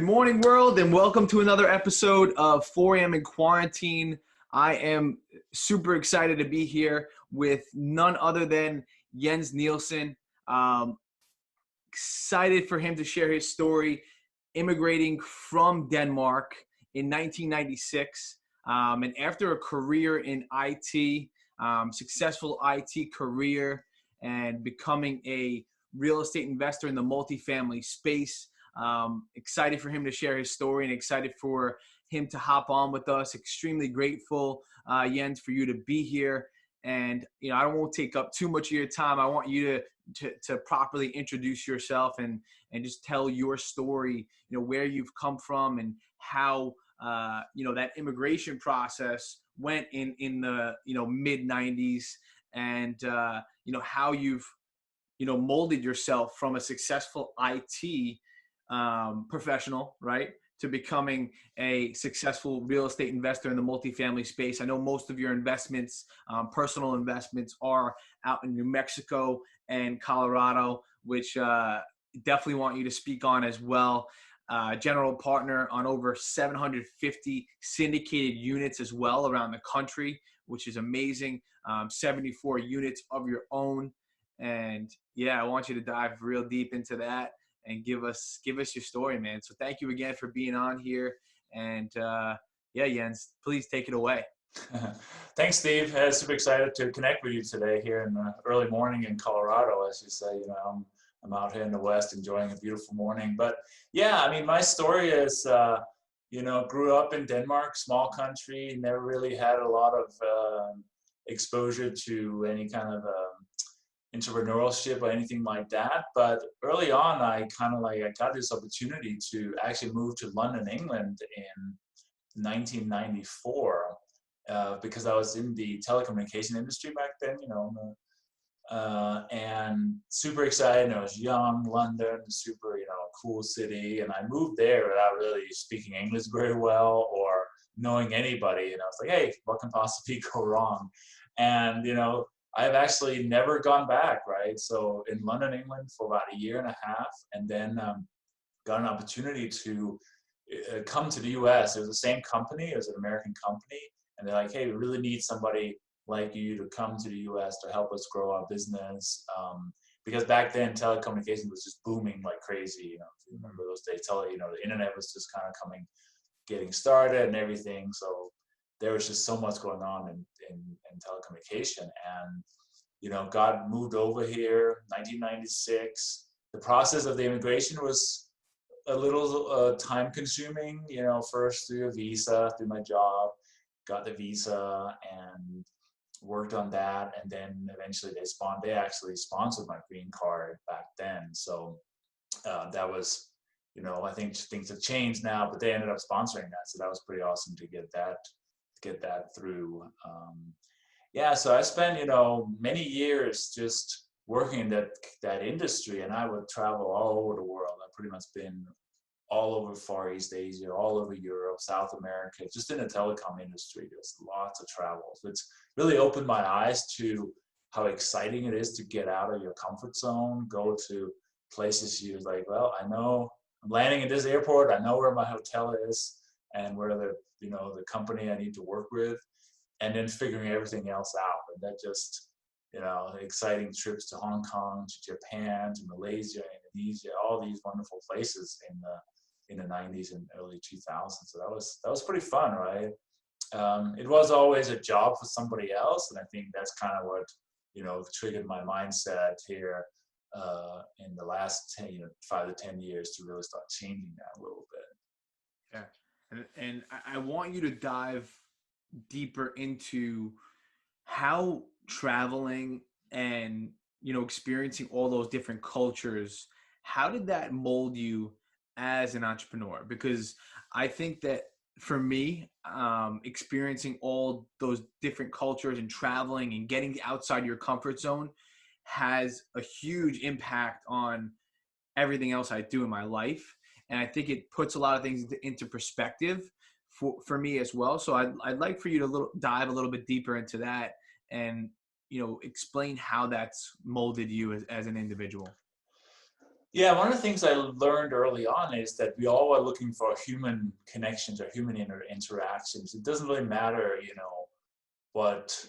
morning, world, and welcome to another episode of 4 a.m. in Quarantine. I am super excited to be here with none other than Jens Nielsen. Excited for him to share his story, immigrating from Denmark in 1996. And after a career in IT, successful IT career, and becoming a real estate investor in the multifamily space. Excited for him to share his story and excited for him to hop on with us. Extremely grateful, Jens, for you to be here. And, I won't take up too much of your time. I want you to properly introduce yourself and just tell your story, where you've come from and how, that immigration process went in the, mid 90s and, how you've, molded yourself from a successful IT professional, right, to becoming a successful real estate investor in the multifamily space. I know most of your investments, personal investments, are out in New Mexico and Colorado, which definitely want you to speak on as well. General partner on over 750 syndicated units as well around the country, which is amazing. 74 units of your own. And yeah, I want you to dive real deep into that and give us your story, man. So thank you again for being on here. And yeah, Jens, please take it away. Thanks, Steve. I'm super excited to connect with you today here in the early morning in Colorado. As you say, I'm out here in the West enjoying a beautiful morning. But yeah, I mean, my story is, grew up in Denmark, small country, never really had a lot of exposure to any kind of entrepreneurship or anything like that. But early on, I got this opportunity to actually move to London, England in 1994 because I was in the telecommunication industry back then, and super excited. I was young, London, super, cool city. And I moved there without really speaking English very well or knowing anybody. And I was like, hey, what can possibly go wrong? And, I've actually never gone back, right? So in London, England for about a year and a half, and then got an opportunity to come to the US. It was the same company, it was an American company, and they're like, hey, we really need somebody like you to come to the US to help us grow our business. Because back then telecommunications was just booming like crazy, if you remember those days, the internet was just kind of getting started and everything. So there was just so much going on in telecommunication, and got moved over here 1996. The process of the immigration was a little time consuming, first through a visa, through my job, got the visa and worked on that, and then eventually they actually sponsored my green card back then. So that was, I think things have changed now, but they ended up sponsoring that, so that was pretty awesome to get that through. So I spent many years just working in that industry, and I would travel all over the world. I've pretty much been all over Far East Asia, all over Europe, South America, just in the telecom industry. There's lots of travel. So it's really opened my eyes to how exciting it is to get out of your comfort zone, go to places you're like, well, I know I'm landing at this airport, I know where my hotel is and where the company I need to work with, and then figuring everything else out. And that just, exciting trips to Hong Kong, to Japan, to Malaysia, Indonesia, all these wonderful places in the 90s and early 2000s. So that was pretty fun, right? It was always a job for somebody else, and I think that's kind of what triggered my mindset here in the last 5 to 10 years to really start changing that a little bit. Yeah. And I want you to dive deeper into how traveling and, experiencing all those different cultures, how did that mold you as an entrepreneur? Because I think that for me, experiencing all those different cultures and traveling and getting outside your comfort zone has a huge impact on everything else I do in my life. And I think it puts a lot of things into perspective for me as well. So I'd like for you to dive a little bit deeper into that and, explain how that's molded you as an individual. Yeah, one of the things I learned early on is that we all are looking for human connections or human interactions. It doesn't really matter, what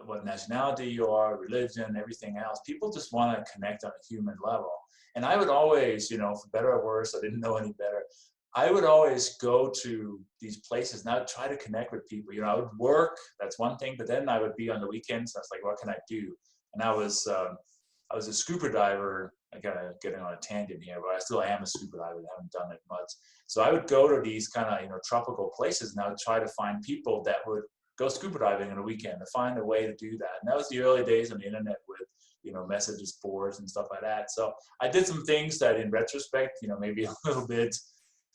what nationality you are, religion, everything else. People just want to connect on a human level. And I would always, for better or worse, I didn't know any better. I would always go to these places and I would try to connect with people. I would work, that's one thing, but then I would be on the weekends. I was like, what can I do? And I was a scuba diver. I gotta getting on a tangent here, but I still am a scuba diver. I haven't done it much. So I would go to these kind of tropical places, and I would try to find people that would go scuba diving on a weekend to find a way to do that. And that was the early days on the internet with messages boards and stuff like that. So I did some things that, in retrospect, maybe a little bit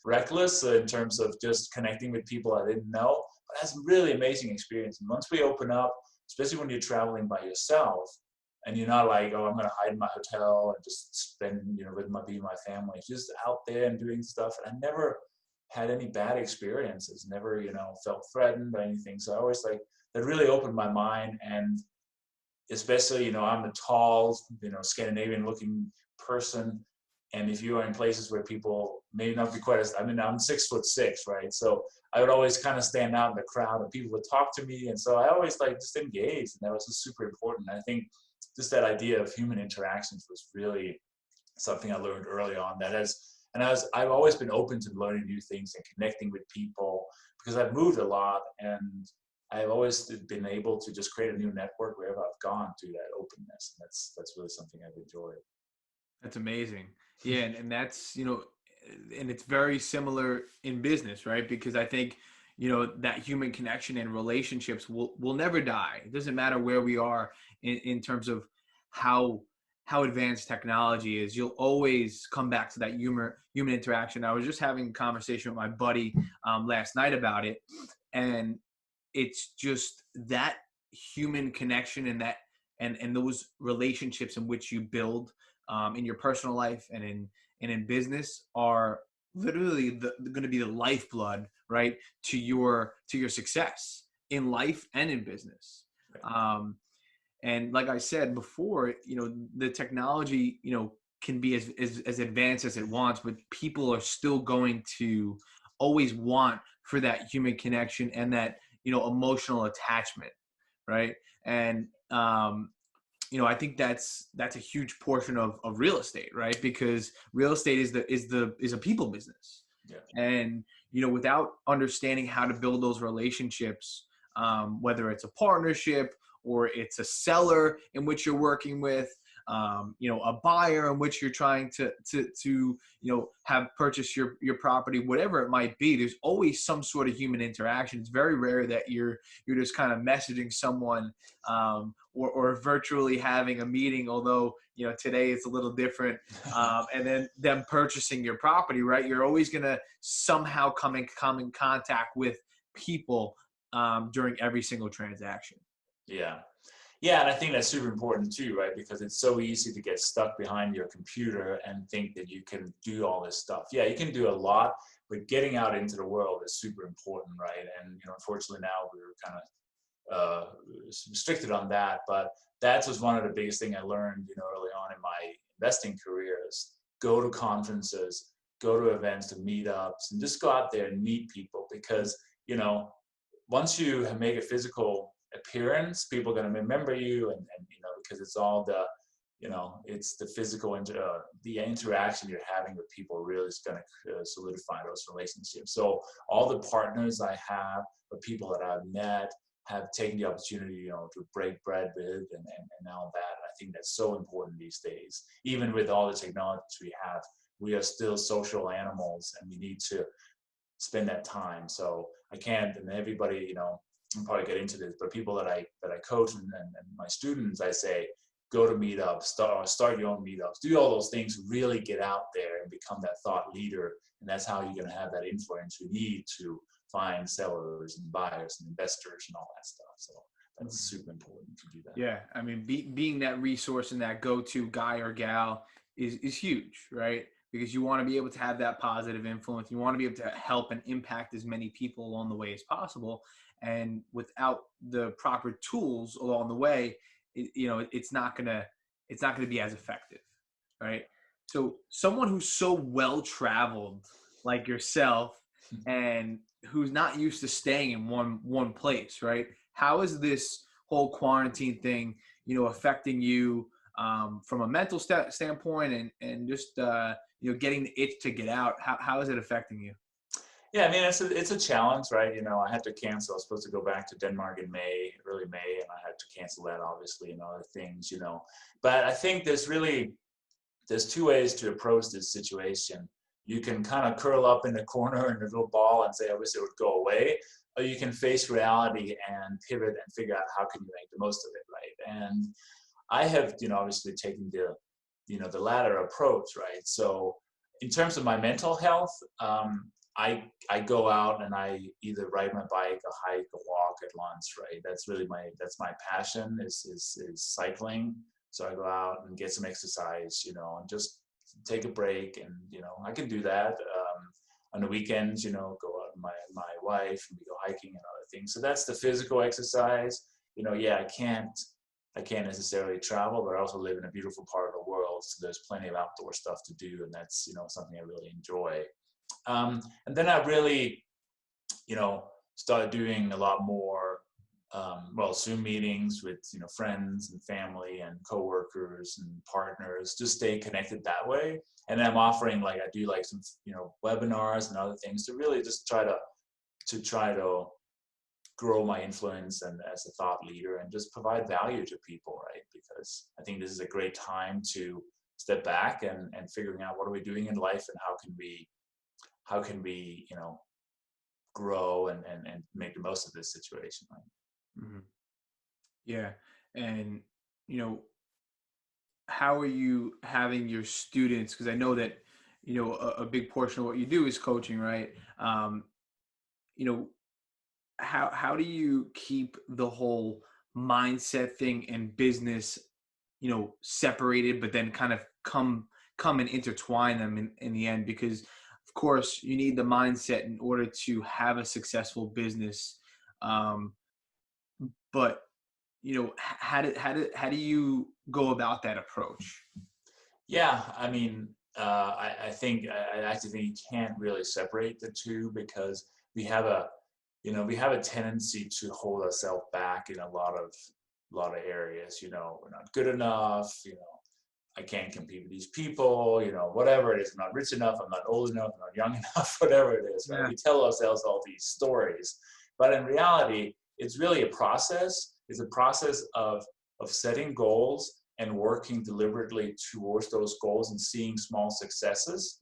reckless in terms of just connecting with people I didn't know. But that's a really amazing experience. And once we open up, especially when you're traveling by yourself, and you're not like, oh, I'm gonna hide in my hotel and just spend, with my family. Just out there and doing stuff. And I never had any bad experiences. Never, felt threatened by anything. So I always like that really opened my mind. And especially, I'm a tall, Scandinavian-looking person. And if you are in places where people may not be quite as, I'm 6'6", right? So I would always kind of stand out in the crowd, and people would talk to me. And so I always like just engaged, and that was just super important. I think just that idea of human interactions was really something I learned early on. I've always been open to learning new things and connecting with people because I've moved a lot, and I've always been able to just create a new network wherever I've gone through that openness. And that's really something I've enjoyed. That's amazing. Yeah, and that's, and it's very similar in business, right? Because I think, that human connection and relationships will never die. It doesn't matter where we are in terms of how advanced technology is. You'll always come back to that human interaction. I was just having a conversation with my buddy last night about it, and it's just that human connection and that and those relationships in which you build in your personal life and in business are literally going to be the lifeblood, right, to your success in life and in business. And like I said before, the technology, can be as advanced as it wants, but people are still going to always want for that human connection and that, emotional attachment, right? And I think that's a huge portion of real estate, right? Because real estate is a people business. Yeah. And, without understanding how to build those relationships, whether it's a partnership or it's a seller in which you're working with, a buyer in which you're trying to have purchased your property, whatever it might be, there's always some sort of human interaction. It's very rare that you're just kind of messaging someone or virtually having a meeting, although today it's a little different, and then them purchasing your property, right? You're always going to somehow come in contact with people during every single transaction. Yeah. Yeah, and I think that's super important too, right? Because it's so easy to get stuck behind your computer and think that you can do all this stuff. Yeah, you can do a lot, but getting out into the world is super important, right? And unfortunately now we're kind of restricted on that, but that was one of the biggest things I learned, early on in my investing career is go to conferences, go to events, to meetups, and just go out there and meet people because, once you make a physical appearance, people are going to remember you, and because it's all the it's the physical the interaction you're having with people really is going to solidify those relationships. So all the partners I have, the people that I've met, have taken the opportunity to break bread with and all that. And I think that's so important these days. Even with all the technologies we have, we are still social animals, and we need to spend that time. So I can't, and everybody, I'll probably get into this, but people that I coach and my students, I say, go to meetups, start your own meetups, do all those things, really get out there and become that thought leader. And that's how you're going to have that influence you need to find sellers and buyers and investors and all that stuff. So that's super important to do that. Yeah. I mean, being that resource and that go-to guy or gal is huge, right? Because you want to be able to have that positive influence. You want to be able to help and impact as many people along the way as possible. And without the proper tools along the way, it's not gonna be as effective, right? So someone who's so well traveled like yourself and who's not used to staying in one place, right? How is this whole quarantine thing, affecting you from a mental standpoint and just getting the itch to get out? How is it affecting you? Yeah, I mean, it's a challenge, right? I had to cancel. I was supposed to go back to Denmark in May, early May, and I had to cancel that, obviously, and other things. But I think there's two ways to approach this situation. You can kind of curl up in the corner in a little ball and say, I wish it would go away, or you can face reality and pivot and figure out how can you make the most of it, right? And I have, obviously taken the latter approach, right? So in terms of my mental health, I go out and I either ride my bike, or hike, or walk at lunch, right? That's my passion is cycling. So I go out and get some exercise, and just take a break, and I can do that. On the weekends, go out with my wife and we go hiking and other things. So that's the physical exercise. Yeah, I can't necessarily travel, but I also live in a beautiful part of the world, so there's plenty of outdoor stuff to do, and that's something I really enjoy. And then I really, started doing a lot more, Zoom meetings with friends and family and coworkers and partners. Just stay connected that way. And then I'm offering, like, I do like some webinars and other things to really just try to grow my influence and as a thought leader and just provide value to people, right? Because I think this is a great time to step back and figuring out what are we doing in life, and how can we grow and make the most of this situation, right? Hmm. Yeah. And, you know, how are you having your students? Because I know that, a big portion of what you do is coaching, right? You know, how do you keep the whole mindset thing and business, separated, but then kind of come and intertwine them in the end? Because of course you need the mindset in order to have a successful business. Um, but how do you go about that approach? Yeah, I mean, I actually think you can't really separate the two, because we have a tendency to hold ourselves back in a lot of areas. We're not good enough. I can't compete with these people. Whatever it is, I'm not rich enough. I'm not old enough. I'm not young enough. Whatever it is, right? Yeah. We tell ourselves all these stories, but in reality, it's really a process. It's a process of setting goals and working deliberately towards those goals and seeing small successes.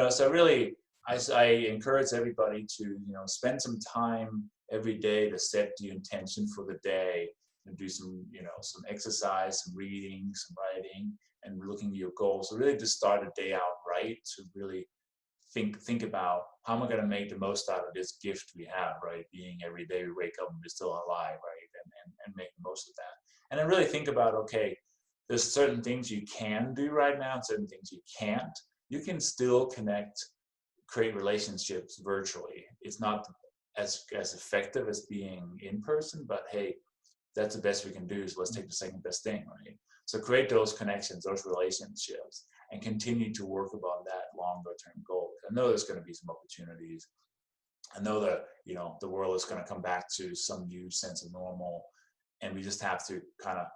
So really, I encourage everybody to spend some time every day to set the intention for the day, and do some exercise, some reading, some writing, and looking at your goals. So really just start a day out right, to really think about, how am I going to make the most out of this gift we have, right? Being every day we wake up and we're still alive, right? And make the most of that. And then really think about, okay, there's certain things you can do right now and certain things you can't. You can still connect, create relationships virtually. It's not as effective as being in person, but hey, that's the best we can do, so let's take the second best thing, right? So create those connections, those relationships, and continue to work about that longer term goal. I know there's going to be some opportunities. I know that the world is going to come back to some new sense of normal, and we just have to kind of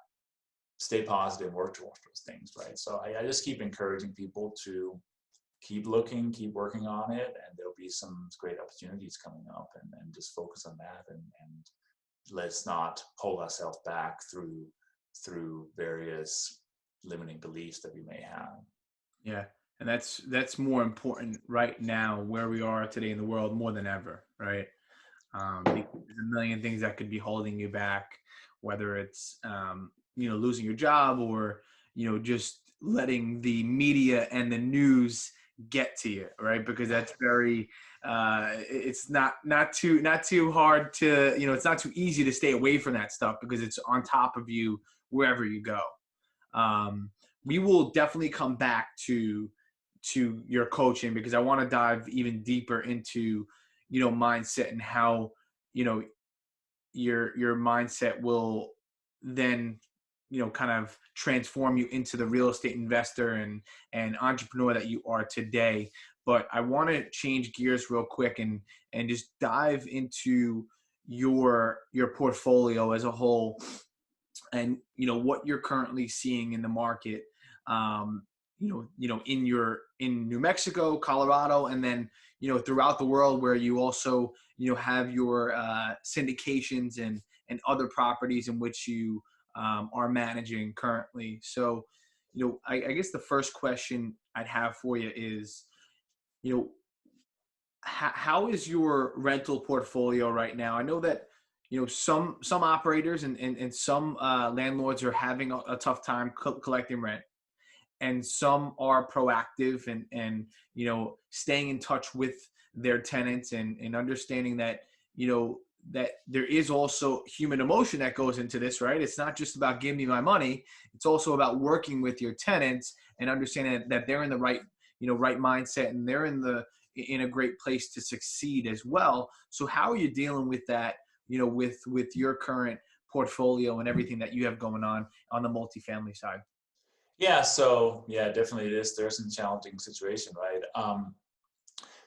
stay positive and work towards those things, right? So I just keep encouraging people to keep looking, keep working on it, and there'll be some great opportunities coming up, and just focus on that, and let's not hold ourselves back through various limiting beliefs that we may have. Yeah, and that's more important right now where we are today in the world more than ever, right? Because there's a million things that could be holding you back, whether it's losing your job, or just letting the media and the news get to you, right? Because that's very it's not too hard to, it's not too easy to stay away from that stuff because it's on top of you wherever you go. um, we will definitely come back to your coaching, because I want to dive even deeper into mindset, and how you know your mindset will then kind of transform you into the real estate investor and entrepreneur that you are today. But I want to change gears real quick and just dive into your portfolio as a whole, and what you're currently seeing in the market, um, in New Mexico, Colorado, and then throughout the world, where you also have your syndications and other properties in which you are managing currently. So I guess the first question I'd have for you is, you know how is your rental portfolio right now? I know that some operators and some landlords are having a tough time collecting rent, and some are proactive and staying in touch with their tenants and understanding that that there is also human emotion that goes into this, right? It's not just about give me my money. It's also about working with your tenants and understanding that they're in the right mindset, and they're in a great place to succeed as well. So how are you dealing with that, with your current portfolio and everything that you have going on the multifamily side? Yeah, so yeah, definitely it is. There's some challenging situation, right?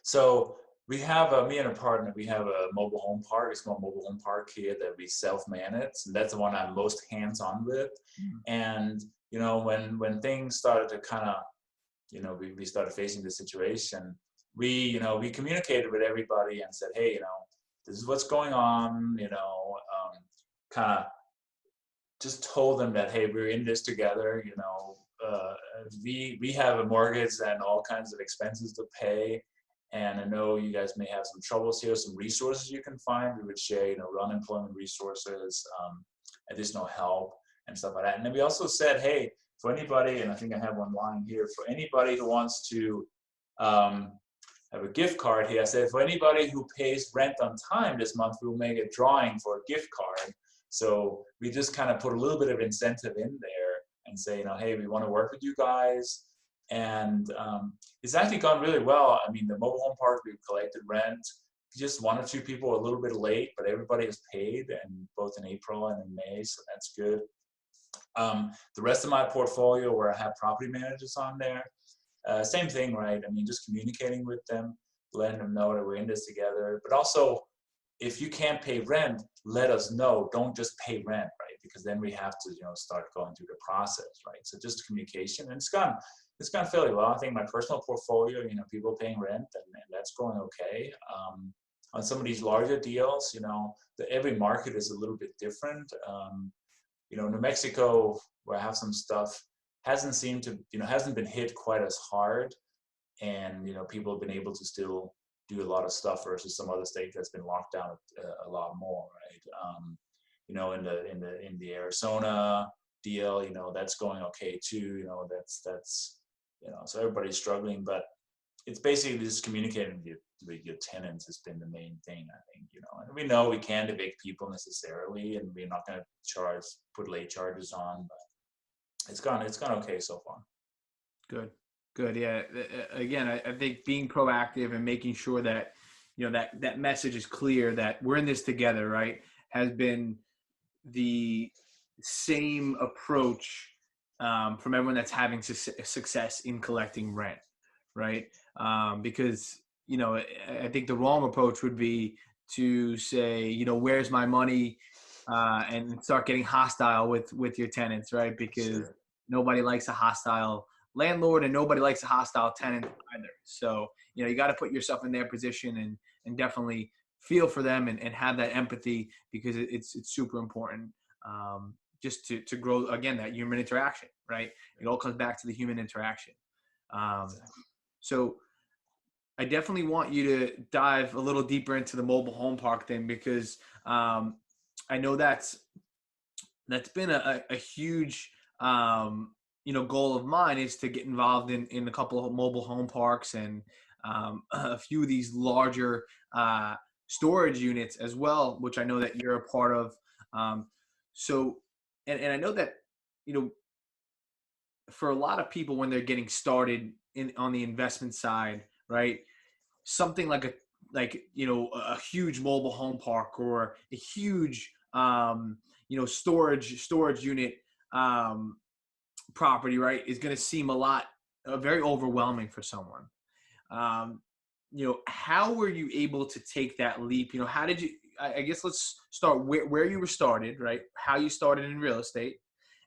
So we have me and a partner. We have a mobile home park, a small mobile home park here that we self-manage, and that's the one I'm most hands-on with. And when things started to kind of, we started facing the situation, we communicated with everybody and said, hey, this is what's going on. Kind of just told them that, hey, we're in this together. We have a mortgage and all kinds of expenses to pay, and I know you guys may have some troubles here, some resources you can find. We would share, unemployment resources, additional help and stuff like that. And then we also said, hey, for anybody, and I think I have one line here, for anybody who wants to have a gift card here, I said, for anybody who pays rent on time this month, we'll make a drawing for a gift card. So we just kind of put a little bit of incentive in there and say, hey, we want to work with you guys. And it's actually gone really well. I mean, the mobile home park, we've collected rent. Just one or two people are a little bit late, but everybody is paid, and both in April and in May, so that's good. The rest of my portfolio, where I have property managers on there, same thing, right? I mean, just communicating with them, letting them know that we're in this together. But also, if you can't pay rent, let us know. Don't just pay rent, right? Because then we have to, start going through the process, right? So just communication, and it's gone fairly well. I think my personal portfolio, people paying rent, and that's going okay. On some of these larger deals, every market is a little bit different. New Mexico, where I have some stuff, hasn't been hit quite as hard, and people have been able to still do a lot of stuff versus some other state that's been locked down a lot more, right? In the Arizona deal, that's going okay too. That's so everybody's struggling, but it's basically just communicating with your tenants has been the main thing, I think. And we know we can't evict people necessarily, and we're not going to put late charges on, but it's gone okay so far. Good. Yeah. Again, I think being proactive and making sure that, that message is clear, that we're in this together, right, has been the same approach from everyone that's having success in collecting rent, right? Because, I think the wrong approach would be to say, where's my money, and start getting hostile with your tenants, right? Because Sure. Nobody likes a hostile landlord, and nobody likes a hostile tenant either. So, you got to put yourself in their position and definitely feel for them and have that empathy, because it's super important, just to grow, again, that human interaction, right? It all comes back to the human interaction. Exactly. So I definitely want you to dive a little deeper into the mobile home park thing, because I know that's been a huge goal of mine, is to get involved in a couple of mobile home parks and a few of these larger storage units as well, which I know that you're a part of. So, and I know that, for a lot of people, when they're getting started on the investment side, right, something like a huge mobile home park or a huge storage unit um, property, right, is going to seem a lot very overwhelming for someone. Um, how were you able to take that leap? How did you? I guess let's start where you were started, right? How you started in real estate,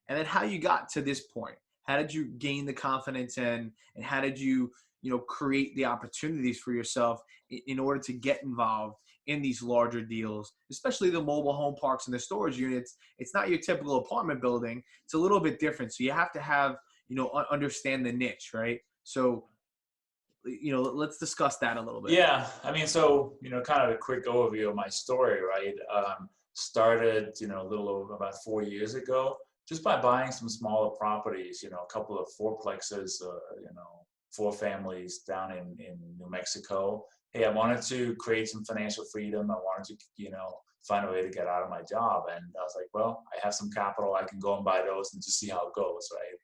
and then how you got to this point. How did you gain the confidence, and how did you create the opportunities for yourself in order to get involved in these larger deals, especially the mobile home parks and the storage units? It's not your typical apartment building. It's a little bit different. So you have to have, understand the niche, right? So, let's discuss that a little bit. Yeah, I mean, so, kind of a quick overview of my story, right? Started, a little over about 4 years ago, just by buying some smaller properties, a couple of fourplexes, four families down in New Mexico. Hey, I wanted to create some financial freedom. I wanted to, find a way to get out of my job. And I was like, well, I have some capital. I can go and buy those and just see how it goes, right?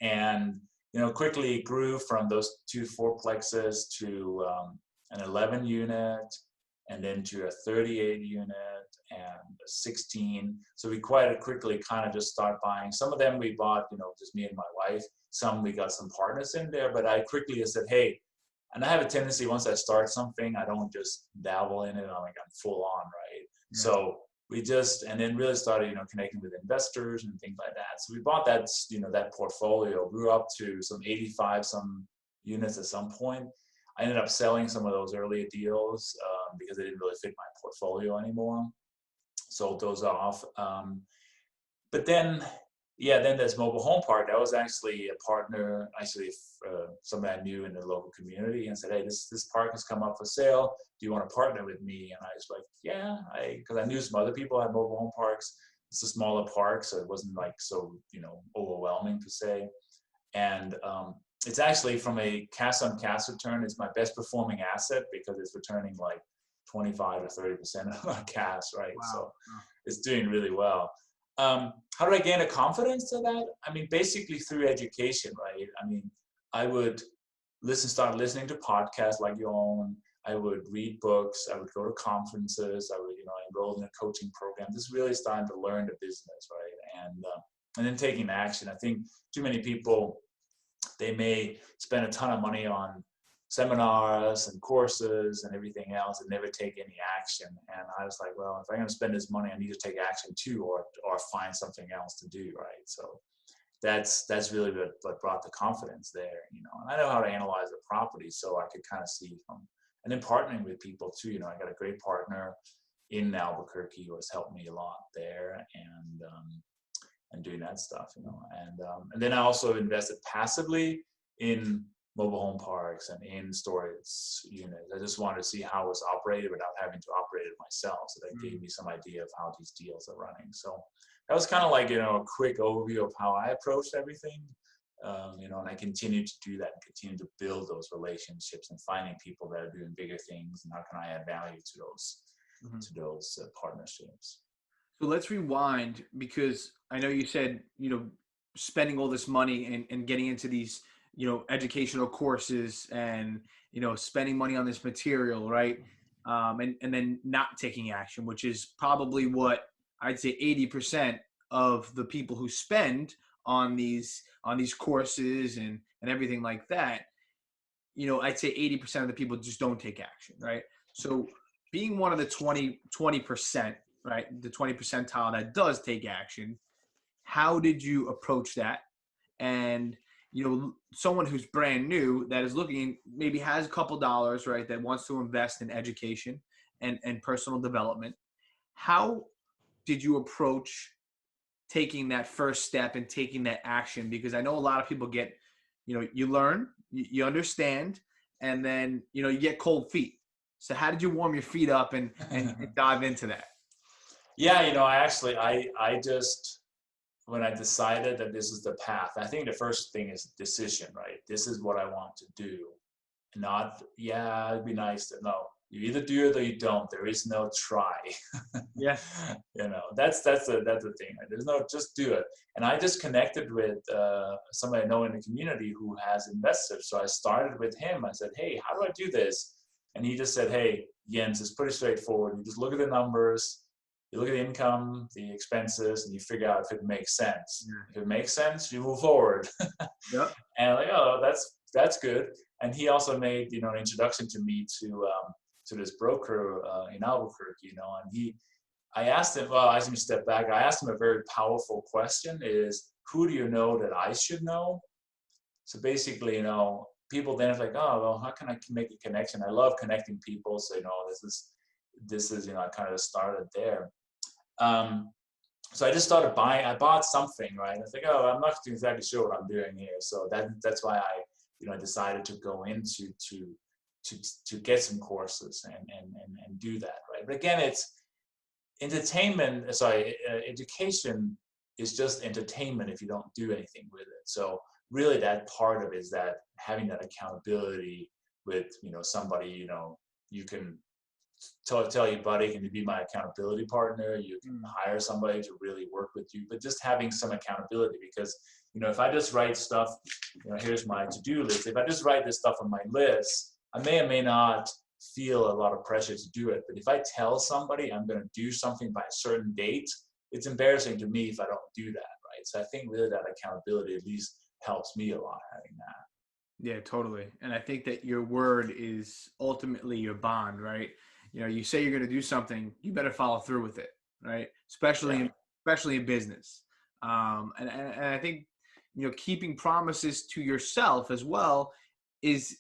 And quickly grew from those two fourplexes to an 11 unit, and then to a 38 unit and a 16. So we quite quickly kind of just start buying. Some of them we bought, just me and my wife. Some we got some partners in there, but I quickly said, hey, and I have a tendency, once I start something, I don't just dabble in it. I'm full on, right? Yeah. So we just, and then really started, connecting with investors and things like that. So we bought that, that portfolio, grew up to some 85 some units at some point. I ended up selling some of those earlier deals because they didn't really fit my portfolio anymore. Sold those off. But then, then there's mobile home park. That was actually a partner, somebody I knew in the local community, and said, hey, this park has come up for sale. Do you want to partner with me? And I was like, yeah, because I knew some other people had mobile home parks. It's a smaller park, so it wasn't like so, overwhelming per se. And it's actually, from a cash on cash return, it's my best performing asset because it's returning like 25 or 30% on cash, right? Wow. So it's doing really well. How did I gain a confidence to that? I mean, basically through education, right? I mean, I would start listening to podcasts like your own. I would read books. I would go to conferences. I would, enroll in a coaching program. Just really starting to learn the business, right? And then taking action. I think too many people, they may spend a ton of money on seminars and courses and everything else and never take any action. And I was like, well, if I'm going to spend this money, I need to take action too, or find something else to do, right? So that's really what brought the confidence there, and I know how to analyze the property, so I could kind of see and then partnering with people too. I got a great partner in Albuquerque who has helped me a lot there, and doing that stuff, and then I also invested passively in mobile home parks and in storage units. I just wanted to see how it was operated without having to operate it myself. So that gave me some idea of how these deals are running. So that was kind of like, a quick overview of how I approached everything. And I continue to do that and continue to build those relationships and finding people that are doing bigger things, and how can I add value to those partnerships. So let's rewind, because I know you said, spending all this money and getting into these, educational courses and, spending money on this material, right? And then not taking action, which is probably what I'd say 80% of the people who spend on these courses and everything like that, I'd say 80% of the people just don't take action, right? So being one of the 20%, right, the 20 percentile that does take action, how did you approach that? And, someone who's brand new that is looking, maybe has a couple dollars, right, that wants to invest in education and personal development, how did you approach taking that first step and taking that action? Because I know a lot of people get, you learn, you understand, and then, you get cold feet. So how did you warm your feet up and dive into that? Yeah, I just, when I decided that this is the path, I think the first thing is decision, right? This is what I want to do. Not, yeah, it'd be nice to know. You either do it or you don't. There is no try. Yeah. That's the thing. Right? There's no, just do it. And I just connected with somebody I know in the community who has investors. So I started with him. I said, hey, how do I do this? And he just said, hey, Jens, it's pretty straightforward. You just look at the numbers. You look at the income, the expenses, and you figure out if it makes sense. Yeah. If it makes sense, you move forward. Yep. And I'm like, oh, that's good. And he also made, an introduction to me to this broker in Albuquerque, and I asked him, well, I asked him to step back. I asked him a very powerful question is, who do you know that I should know? So basically, people then are like, oh, well, how can I make a connection? I love connecting people. So, this is, I kind of started there. So I just started buying. I bought something, right? I was like, oh, I'm not exactly sure what I'm doing here. So that's why I decided to go into to get some courses and do that, right? But again, it's education is just entertainment if you don't do anything with it. So really, that part of it is that having that accountability with somebody, you can tell your buddy, can you be my accountability partner? You can hire somebody to really work with you, but just having some accountability, because if I just write stuff, here's my to-do list. If I just write this stuff on my list, I may or may not feel a lot of pressure to do it. But if I tell somebody I'm going to do something by a certain date, it's embarrassing to me if I don't do that, right? So I think really that accountability at least helps me a lot having that. Yeah, totally. And I think that your word is ultimately your bond, right? You say you're going to do something, you better follow through with it, right? Especially in business. And I think, keeping promises to yourself as well is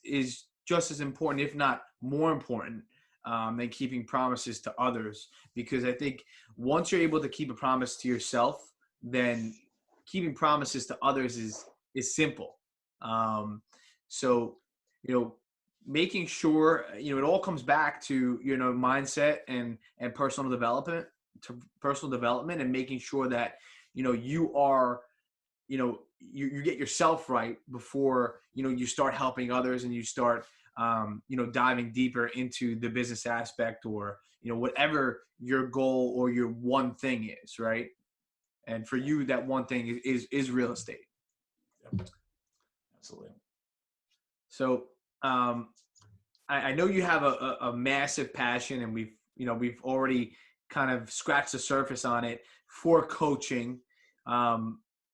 just as important, if not more important, than keeping promises to others. Because I think once you're able to keep a promise to yourself, then keeping promises to others is simple. So, making sure, it all comes back to, mindset and personal development and making sure that, you are, you get yourself right before, you start helping others and you start, diving deeper into the business aspect or, whatever your goal or your one thing is, right? And for you, that one thing is real estate. Yep. Absolutely. So, I know you have a massive passion, and we've already kind of scratched the surface on it for coaching,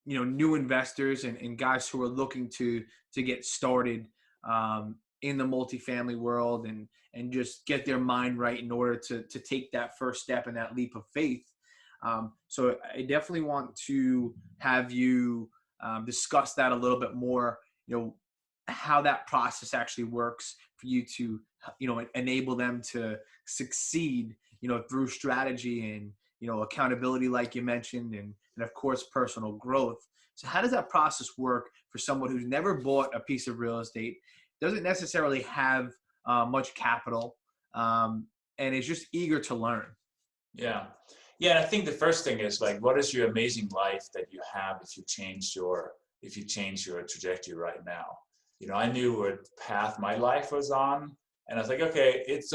new investors and guys who are looking to get started in the multifamily world and just get their mind right in order to take that first step and that leap of faith. So I definitely want to have you discuss that a little bit more, how that process actually works for you to, enable them to succeed, through strategy and, accountability, like you mentioned, and of course, personal growth. So how does that process work for someone who's never bought a piece of real estate, doesn't necessarily have much capital, and is just eager to learn? Yeah. Yeah. And I think the first thing is like, what is your amazing life that you have if you change your trajectory right now? I knew what path my life was on, and I was like, okay, it's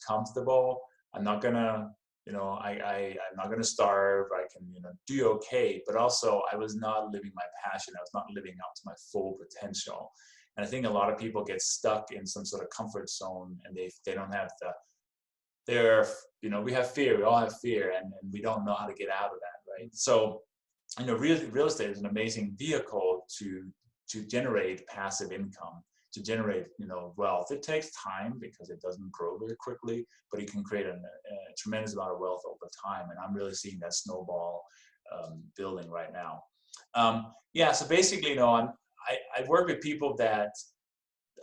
comfortable. I'm not gonna, I'm not gonna starve. I can, do okay. But also, I was not living my passion. I was not living up to my full potential. And I think a lot of people get stuck in some sort of comfort zone, and they don't have we have fear. We all have fear, and we don't know how to get out of that, right? So, real estate is an amazing vehicle to generate passive income, to generate, wealth. It takes time because it doesn't grow very quickly, but it can create a tremendous amount of wealth over time. And I'm really seeing that snowball building right now. So basically, I work with people that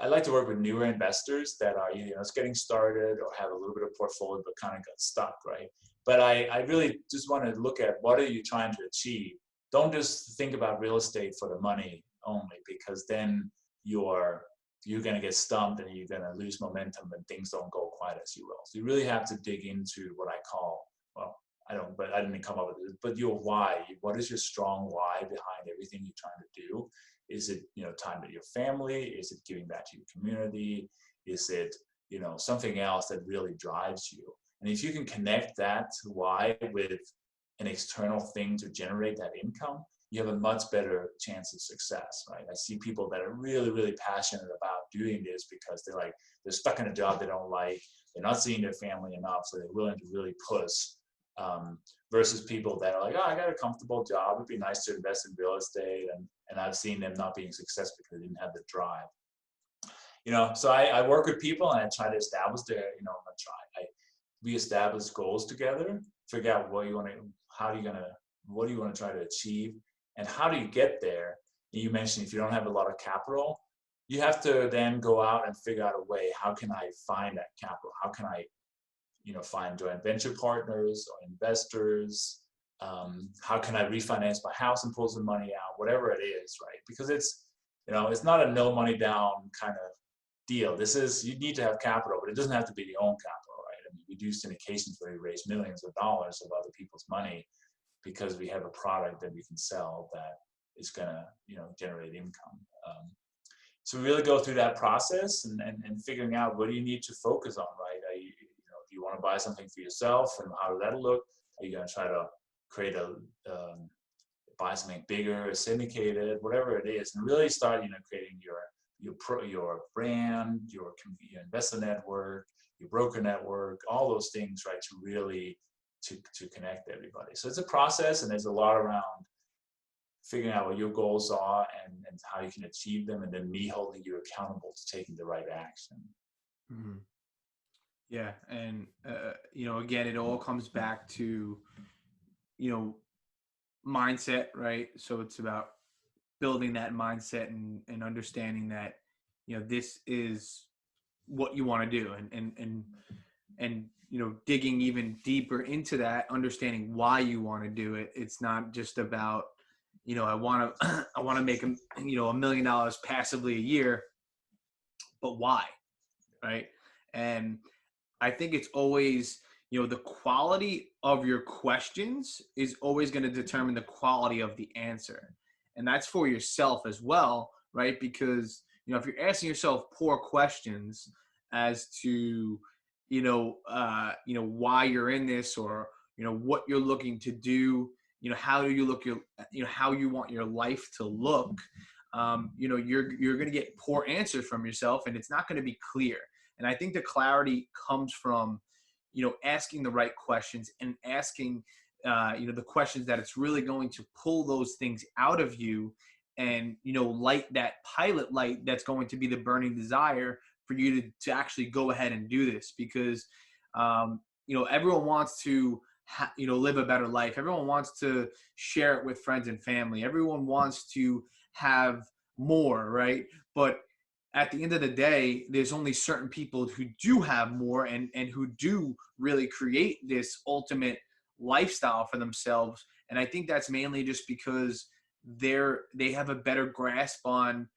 I like to work with newer investors that are either just getting started or have a little bit of portfolio but kind of got stuck, right? But I really just want to look at what are you trying to achieve. Don't just think about real estate for the money only, because then you're going to get stumped and you're going to lose momentum and things don't go quite as you will. So you really have to dig into what I call, I didn't come up with it, but your why. What is your strong why behind everything you're trying to do? Is it, time with your family? Is it giving back to your community? Is it, something else that really drives you? And if you can connect that why with an external thing to generate that income, you have a much better chance of success, right? I see people that are really, really passionate about doing this because they're stuck in a job they don't like. They're not seeing their family enough, so they're willing to really push. versus people that are like, oh, I got a comfortable job. It'd be nice to invest in real estate. And I've seen them not being successful because they didn't have the drive. So I work with people and I try to establish we establish goals together, figure out what do you want to try to achieve, and how do you get there. And you mentioned if you don't have a lot of capital, you have to then go out and figure out a way. How can I find that capital? How can I, find joint venture partners or investors? How can I refinance my house and pull some money out? Whatever it is, right? Because it's not a no money down kind of deal. You need to have capital, but it doesn't have to be your own capital, right? I mean, we do syndications where we raise millions of dollars of other people's money because we have a product that we can sell that is going to, generate income. So we really go through that process and figuring out what do you need to focus on, right? Do you want to buy something for yourself, and how does that look? Are you going to try to create buy something bigger, syndicated, whatever it is, and really start, creating your brand, your investor network, your broker network, all those things, right? To really to connect everybody. So it's a process, and there's a lot around figuring out what your goals are and how you can achieve them, and then me holding you accountable to taking the right action. Mm-hmm. Yeah. And, again, it all comes back to, mindset, right? So it's about building that mindset and understanding that, this is what you want to do, and digging even deeper into that, understanding why you want to do it. It's not just about, I want to make $1 million passively a year, but why, right? And I think it's always, the quality of your questions is always going to determine the quality of the answer. And that's for yourself as well, right? Because, if you're asking yourself poor questions as to, why you're in this, or, what you're looking to do, how do you look how you want your life to look, you're going to get poor answers from yourself, and it's not going to be clear. And I think the clarity comes from, asking the right questions and asking, the questions that it's really going to pull those things out of you and, light that pilot light that's going to be the burning desire for you to actually go ahead and do this. Because, everyone wants to, live a better life. Everyone wants to share it with friends and family. Everyone wants to have more, right? But at the end of the day, there's only certain people who do have more and who do really create this ultimate lifestyle for themselves. And I think that's mainly just because they have a better grasp on,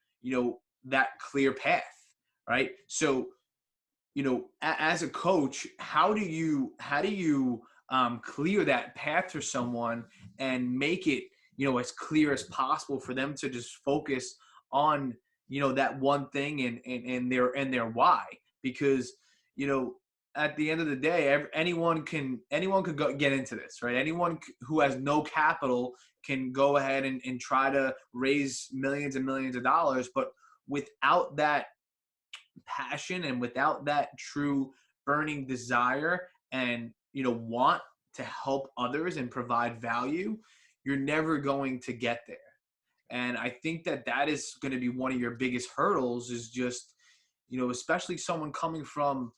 that clear path, right? So, as a coach, how do you clear that path for someone and make it, as clear as possible for them to just focus on, that one thing and their why? Because, at the end of the day, anyone can go get into this, right? Anyone who has no capital can go ahead and try to raise millions and millions of dollars, but without that passion and without that true burning desire and, want to help others and provide value, you're never going to get there. And I think that is going to be one of your biggest hurdles, is just, especially someone coming from,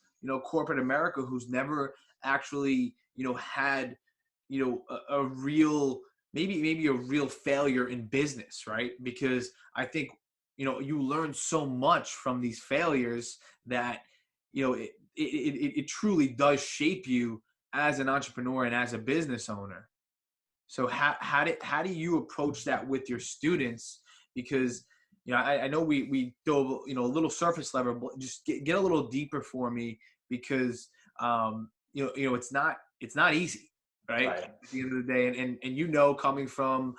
corporate America who's never actually, had, a real, maybe a real failure in business, right? Because I think, you learn so much from these failures that, it truly does shape you as an entrepreneur and as a business owner. So how do you approach that with your students? Because, I know we dove, a little surface level, but just get a little deeper for me, because, it's not easy, right? At the end of the day. And coming from,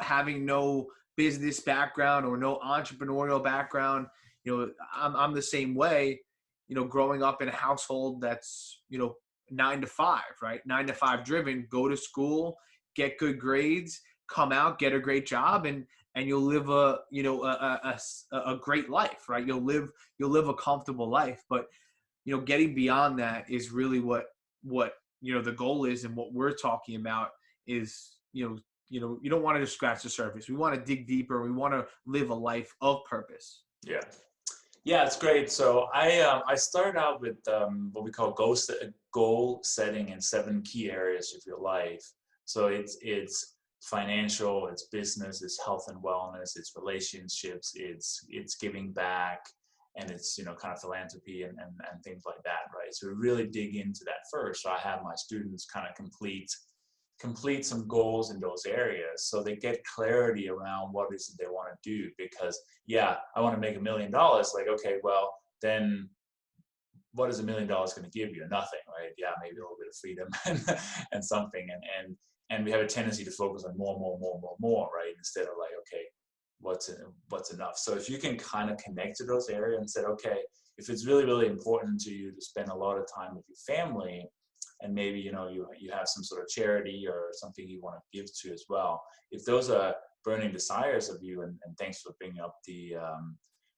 having no business background or no entrepreneurial background, I'm the same way, growing up in a household that's, 9 to 5, right? 9 to 5 driven, go to school, get good grades, come out, get a great job, and you'll live a great life, right? You'll live a comfortable life. But, getting beyond that is really what the goal is, and what we're talking about is, you don't want to just scratch the surface. We want to dig deeper. We want to live a life of purpose. Yeah. Yeah, it's great. So I started out with what we call goal setting in 7 key areas of your life. So it's financial, it's business, it's health and wellness, it's relationships, it's giving back, and it's kind of philanthropy and things like that, right? So we really dig into that first. So I have my students kind of complete some goals in those areas so they get clarity around what is it they want to do. Because I want to make $1 million. Like, okay, well then what is $1 million going to give you? Nothing, right? Yeah, maybe a little bit of freedom and something, and we have a tendency to focus on more, right? Instead of like, okay, what's enough. So if you can kind of connect to those areas and say, okay, if it's really, really important to you to spend a lot of time with your family, and maybe you have some sort of charity or something you want to give to as well. If those are burning desires of you, and thanks for bringing up the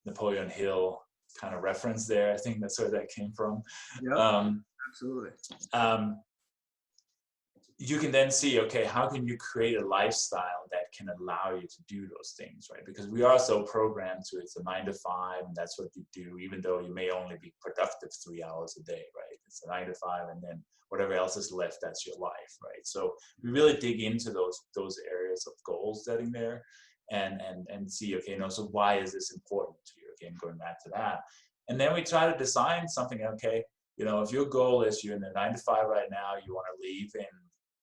Napoleon Hill kind of reference there. I think that's where that came from. Yeah, absolutely. You can then see, okay, how can you create a lifestyle that can allow you to do those things, right? Because we are so programmed to, it's a 9 to 5, and that's what you do, even though you may only be productive 3 hours a day, right? It's a 9 to 5, and then whatever else is left, that's your life, right? So we really dig into those areas of goal setting there, and see, okay, so why is this important to you? Again, going back to that. And then we try to design something, okay, if your goal is you're in the 9 to 5 right now, you want to leave in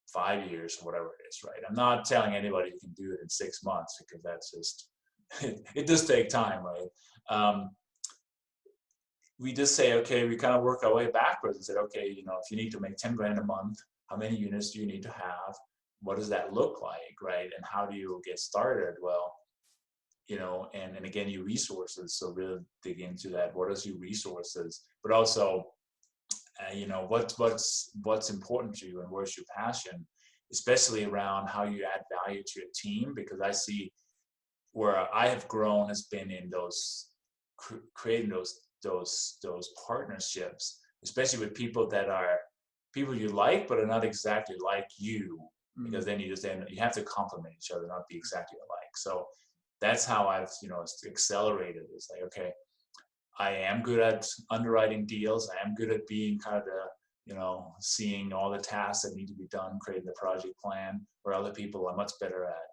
5 years or whatever it is, right? I'm not telling anybody you can do it in 6 months, because that's just, it does take time, right? We just say, okay, we kind of work our way backwards and said, okay, if you need to make 10 grand a month, how many units do you need to have? What does that look like, right? And how do you get started? Well, and again, your resources. So really dig into that. What is your resources? But also, what's important to you, and where's your passion, especially around how you add value to your team. Because I see where I have grown has been in those creating those partnerships, especially with people that are people you like but are not exactly like you, because then you have to complement each other, not be exactly alike. So that's how I've accelerated. It's like, okay, I am good at underwriting deals. I am good at being kind of seeing all the tasks that need to be done, creating the project plan, where other people are much better at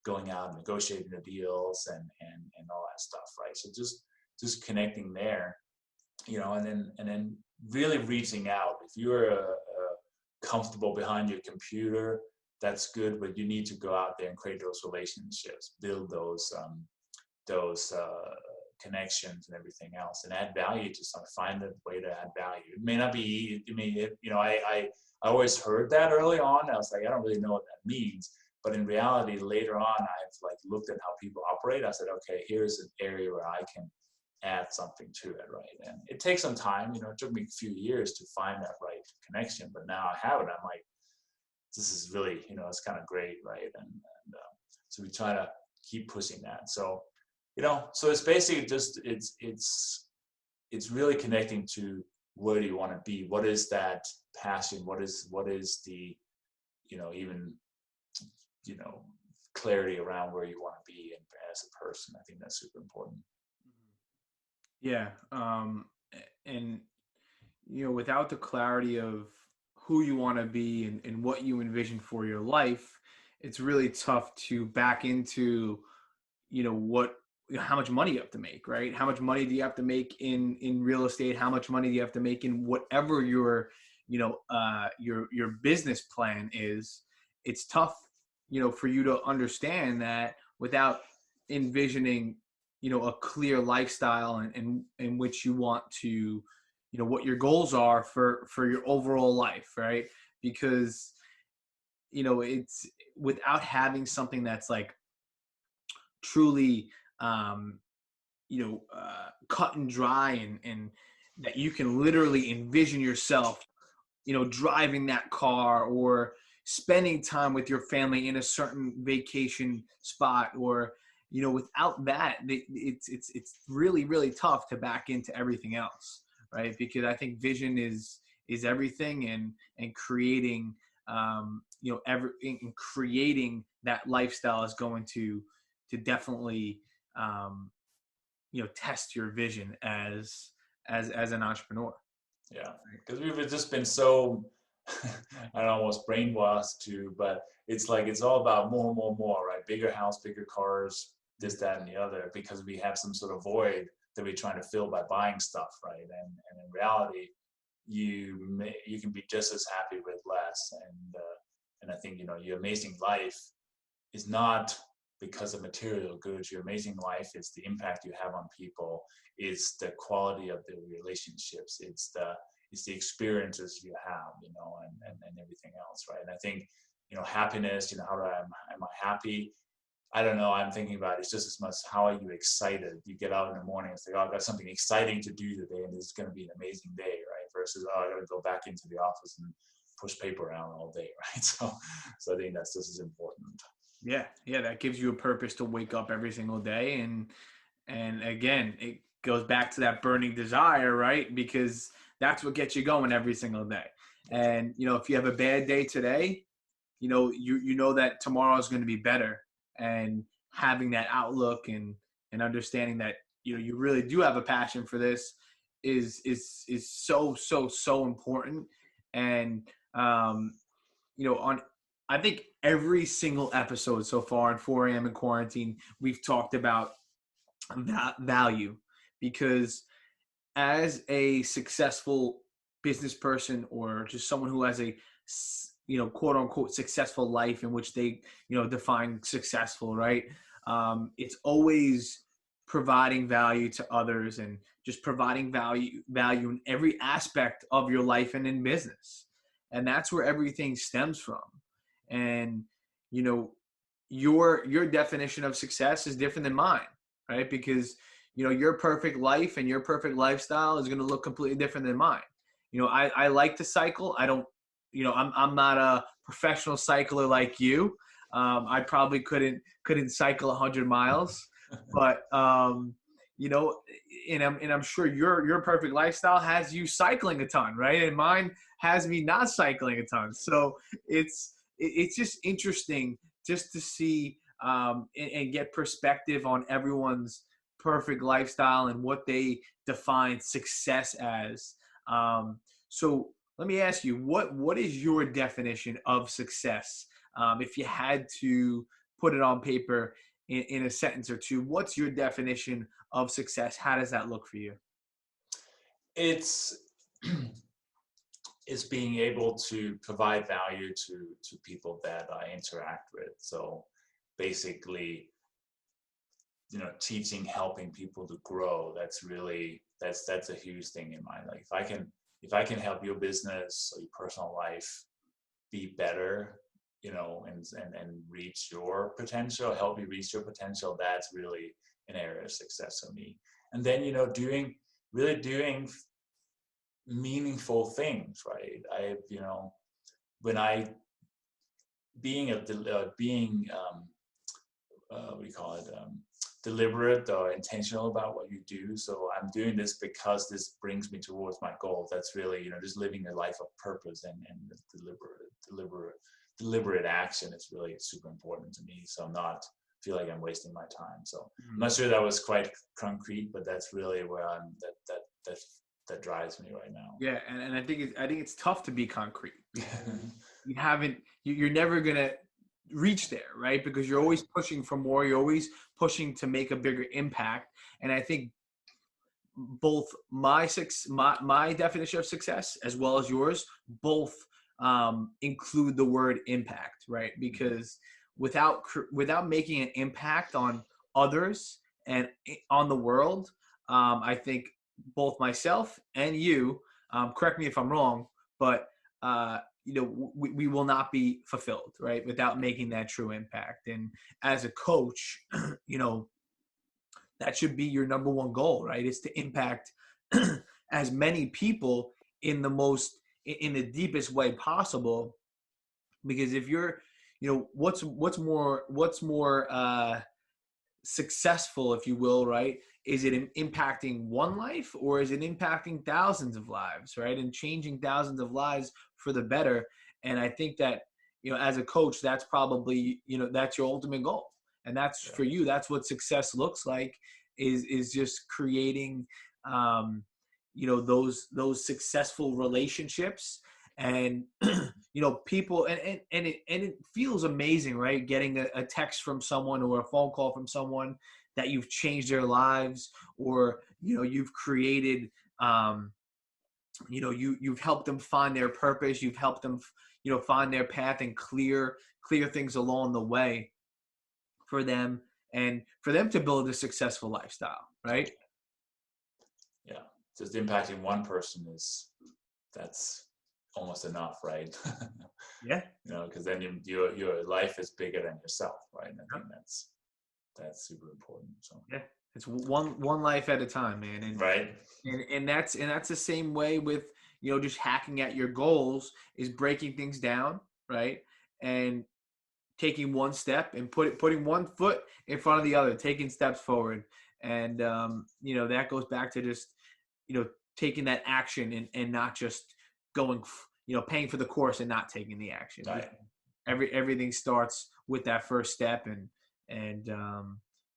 going out and negotiating the deals and all that stuff, right? So just connecting there, and then really reaching out. If you're comfortable behind your computer, that's good, but you need to go out there and create those relationships, build those connections and everything else, and add value to some. Find a way to add value. It may not be. I always heard that early on. I was like, I don't really know what that means. But in reality, later on, I've looked at how people operate. I said, okay, here's an area where I can add something to it, right? And it takes some time. It took me a few years to find that right connection, but now I have it. I'm like, this is really, it's kind of great, right? And so we try to keep pushing that. So, so it's basically just it's really connecting to where do you want to be? What is that passion? What is the even clarity around where you want to be and as a person? I think that's super important. Yeah. And without the clarity of who you want to be and what you envision for your life, it's really tough to back into how much money you have to make, right? How much money do you have to make in real estate? How much money do you have to make in whatever your business plan is? It's tough, for you to understand that without envisioning, a clear lifestyle and in which you want to, what your goals are for your overall life, right? Because, it's without having something that's like truly cut and dry and that you can literally envision yourself driving that car or spending time with your family in a certain vacation spot, or without that it's really, really tough to back into everything else, right? Because I think vision is is everything, and creating, creating that lifestyle is going to definitely, test your vision as an entrepreneur. Yeah, because we've just been so, I don't know, almost brainwashed to, but it's like it's all about more, more, more, right? Bigger house, bigger cars, this, that, and the other, because we have some sort of void that we're trying to fill by buying stuff, right? And in reality, you can be just as happy with less. And I think, you know, your amazing life is not because of material goods. Your amazing life is the impact you have on people, is the quality of the relationships, it's the experiences you have, you know, and everything else, right? And I think, you know, happiness, you know, am I happy? I don't know. I'm thinking about it. It's just as much, how are you excited? You get out in the morning and say, oh, I've got something exciting to do today, and this is going to be an amazing day, right? Versus, oh, I got to go back into the office and push paper around all day, right? So I think that's just as important. Yeah, that gives you a purpose to wake up every single day, and again, it goes back to that burning desire, right? Because that's what gets you going every single day. And if you have a bad day today, you know that tomorrow is going to be better, and having that outlook and understanding that you really do have a passion for this is so important. And on I think every single episode so far in 4 a.m. in quarantine, we've talked about that value, because as a successful business person, or just someone who has a quote unquote successful life in which they define successful, right? It's always providing value to others, and just providing value in every aspect of your life and in business. And that's where everything stems from. And your definition of success is different than mine, right? Because your perfect life and your perfect lifestyle is going to look completely different than mine. I like to cycle. I don't, I'm not a professional cycler like you. I probably couldn't cycle 100 miles, but and I'm sure your perfect lifestyle has you cycling a ton, right? And mine has me not cycling a ton. So it's just interesting just to see and get perspective on everyone's perfect lifestyle and what they define success as. So let me ask you, what is your definition of success? If you had to put it on paper in a sentence or two, what's your definition of success? How does that look for you? It's it's being able to provide value to people that I interact with. So basically, teaching, helping people to grow. That's really that's a huge thing in my life. If I can help your business or your personal life be better, and reach your potential, help you reach your potential, that's really an area of success for me. And then, doing meaningful things, right? When I being we call it deliberate or intentional about what you do. So I'm doing this because this brings me towards my goal. That's really, just living a life of purpose, and deliberate action is really super important to me. So I'm not feel like I'm wasting my time. So I'm not sure that was quite concrete, but that's really where that drives me right now. Yeah, and I think it's tough to be concrete. You're never gonna reach there, right? Because you're always pushing for more. You're always pushing to make a bigger impact. And I think both my definition of success as well as yours both include the word impact, right? Because without making an impact on others and on the world, I think both myself and you, correct me if I'm wrong, but we will not be fulfilled, right, without making that true impact. And as a coach, that should be your number one goal, right? Is to impact as many people in the deepest way possible. Because if you're, what's more successful, if you will, right? Is it impacting one life, or is it impacting thousands of lives, right? And changing thousands of lives for the better. And I think that, as a coach, that's probably, that's your ultimate goal. And that's Yeah. for you. That's what success looks like, is just creating, those successful relationships. And people, and it feels amazing, right? Getting a text from someone or a phone call from someone that you've changed their lives, or you've created, you've helped them find their purpose. You've helped them find their path, and clear things along the way for them, and for them to build a successful lifestyle, right? Yeah, just impacting one person that's almost enough, right? Yeah. Because then your life is bigger than yourself, right? And I think that's super important. So Yeah, it's one life at a time, man. And right. and that's the same way with, just hacking at your goals, is breaking things down, right? And taking one step, and putting one foot in front of the other, taking steps forward. And that goes back to just, taking that action, and not just going, paying for the course and not taking the action. Right. Everything starts with that first step. And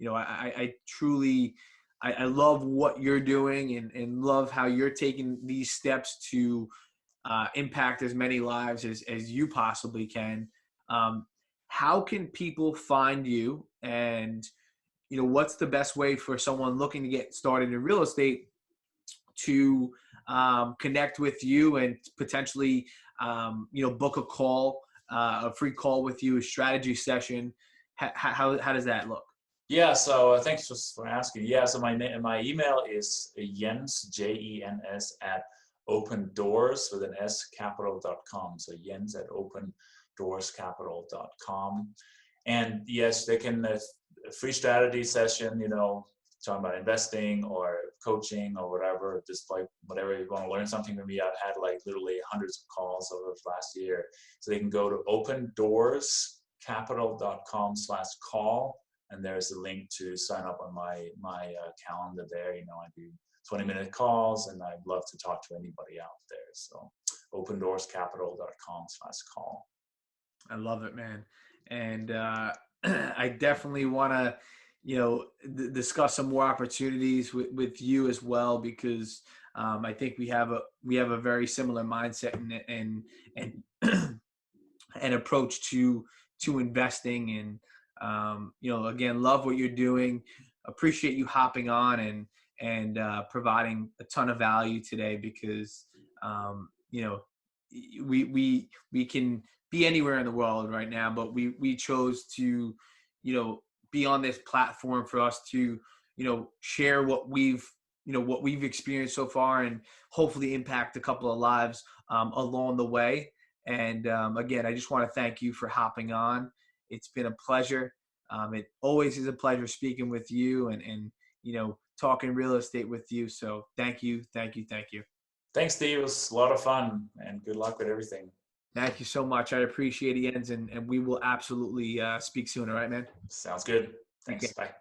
I truly, I love what you're doing, and love how you're taking these steps to impact as many lives as you possibly can. How can people find you? And what's the best way for someone looking to get started in real estate to connect with you, and potentially book a call, a free call with you, a strategy session? How does that look? Yeah, so thanks for asking. Yeah, so my email is Jens, Jens, at opendoors with an S capital.com. So Jens at opendoorscapital.com. And yes, they can, a free strategy session, talking about investing or coaching or whatever, just like whatever you want to learn something from me. I've had like literally hundreds of calls over the last year. So they can go to opendoorscapital.com/call. And there's a link to sign up on my calendar there. I do 20-minute calls, and I'd love to talk to anybody out there. So opendoorscapital.com/call. I love it, man. And I definitely want to, discuss some more opportunities with you as well, because I think we have a very similar mindset, and and approach to investing. And again, love what you're doing. Appreciate you hopping on, and providing a ton of value today, because we can be anywhere in the world right now, but we chose to be on this platform for us to share what we've experienced so far, and hopefully impact a couple of lives along the way. And again, I just want to thank you for hopping on. It's been a pleasure. It always is a pleasure speaking with you, and talking real estate with you. So thank you. Thanks, Steve. It was a lot of fun, and good luck with everything. Thank you so much. I appreciate it, Jens, and we will absolutely speak soon. All right, man? Sounds good. Okay. Thanks. Bye.